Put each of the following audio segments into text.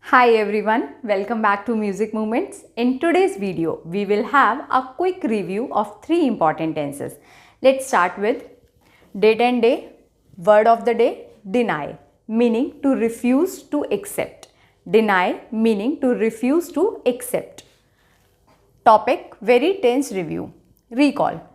Hi everyone, welcome back to Music Movements. In today's video, we will have a quick review of three important tenses. Let's start with date and day, word of the day, deny, meaning to refuse to accept. Deny, meaning to refuse to accept. Topic, very tense review. Recall.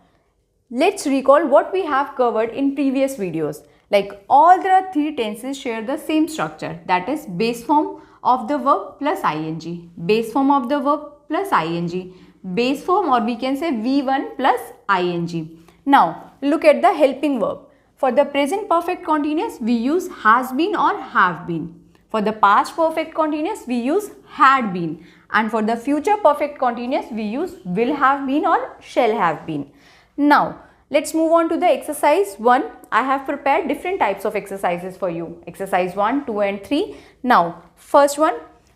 Let's recall what we have covered in previous videos. Like all the three tenses share the same structure, that is base form of the verb plus ing, base form of the verb plus ing, base form, or we can say V1 plus ing. Now look at the helping verb. For the present perfect continuous we use has been or have been. For the past perfect continuous we use had been, and for the future perfect continuous we use will have been or shall have been. Now let's move on to the exercise 1. I have prepared different types of exercises for you. Exercise 1, 2 and 3. Now first one,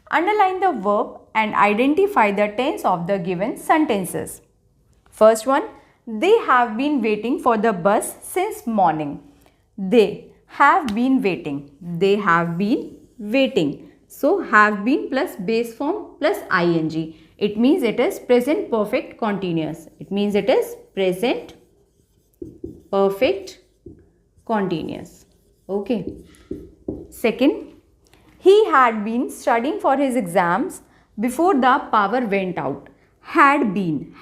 underline the verb and identify the tense of the given sentences. First one, they have been waiting for the bus since morning. They have been waiting. They have been waiting. So have been plus base form plus ing. It means it is present perfect continuous. It means it is present perfect continuous. Okay. Second, he had been studying for his exams before the power went out. Had been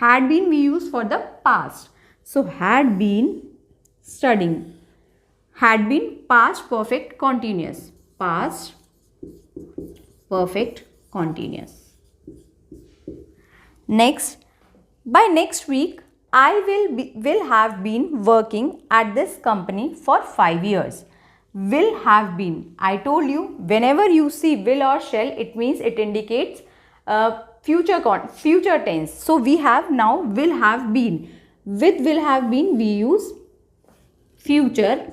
we use for the past. So had been studying. Had been past perfect continuous. Past perfect continuous. Next, by next week I will have been working at this company for 5 years. Will have been. I told you, whenever you see will or shall, it means it indicates future tense. So we have now will have been. With will have been we use future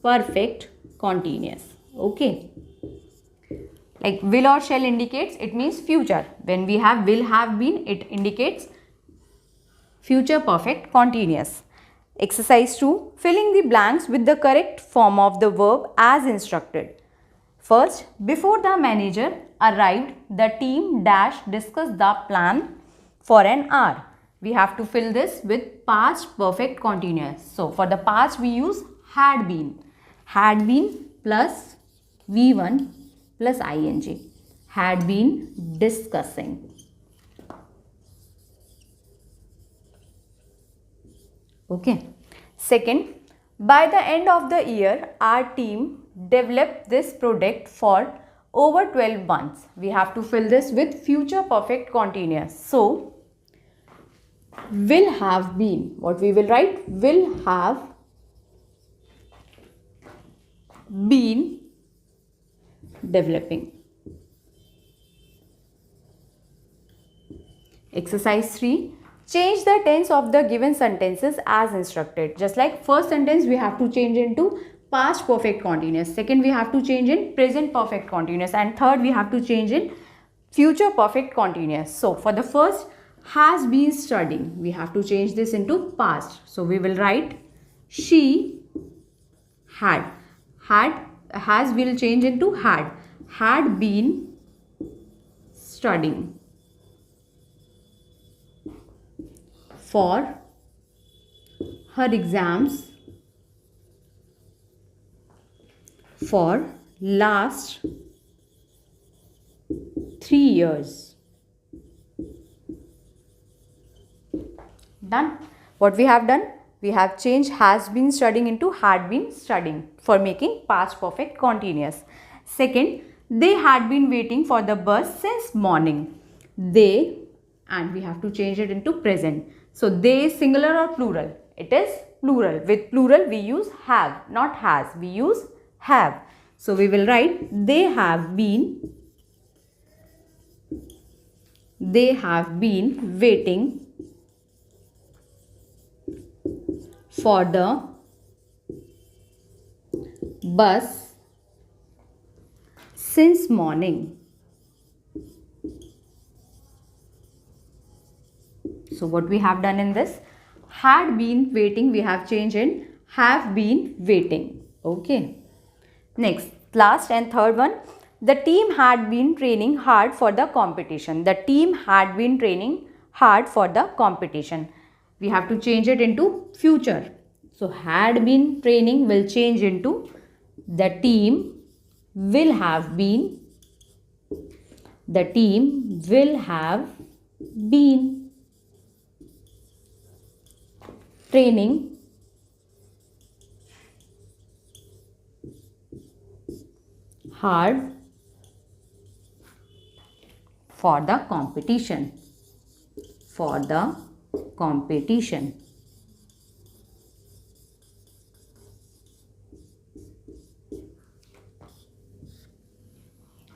perfect continuous. Okay. Like will or shall indicates, it means future. When we have will have been, it indicates future perfect continuous. Exercise 2. Filling the blanks with the correct form of the verb as instructed. First, before the manager arrived, the team discussed the plan for an hour. We have to fill this with past perfect continuous. So, for the past we use had been. Had been plus V1 plus ing. Had been discussing. Okay. Second, by the end of the year, our team developed this product for over 12 months. We have to fill this with future perfect continuous. So, will have been. What we will write? Will have been developing. Exercise 3. Change the tense of the given sentences as instructed. Just like first sentence we have to change into past perfect continuous. Second we have to change in present perfect continuous. And third we have to change in future perfect continuous. So for the first, has been studying, we have to change this into past. So we will write she had. Has will change into had. Had been studying for her exams for last 3 years. Done. What we have done? We have changed has been studying into had been studying for making past perfect continuous. Second, they had been waiting for the bus since morning. They, and we have to change it into present. So they is singular or plural? It is plural. With plural we use have, not has. We use have. So we will write they have been waiting for the bus since morning. So what we have done in this? Had been waiting, we have changed in have been waiting. Okay. Next, last and third one. The team had been training hard for the competition. The team had been training hard for the competition. We have to change it into future. So had been training will change into the team will have been. The team will have been training hard for the competition. For the competition.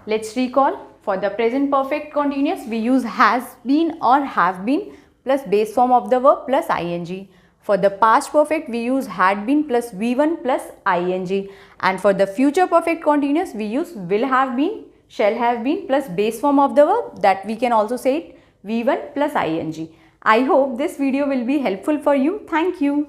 Let's recall. For the present perfect continuous, we use has been or have been plus base form of the verb plus ing. For the past perfect, we use had been plus V1 plus ing. And for the future perfect continuous, we use will have been, shall have been plus base form of the verb, that we can also say it V1 plus ing. I hope this video will be helpful for you. Thank you.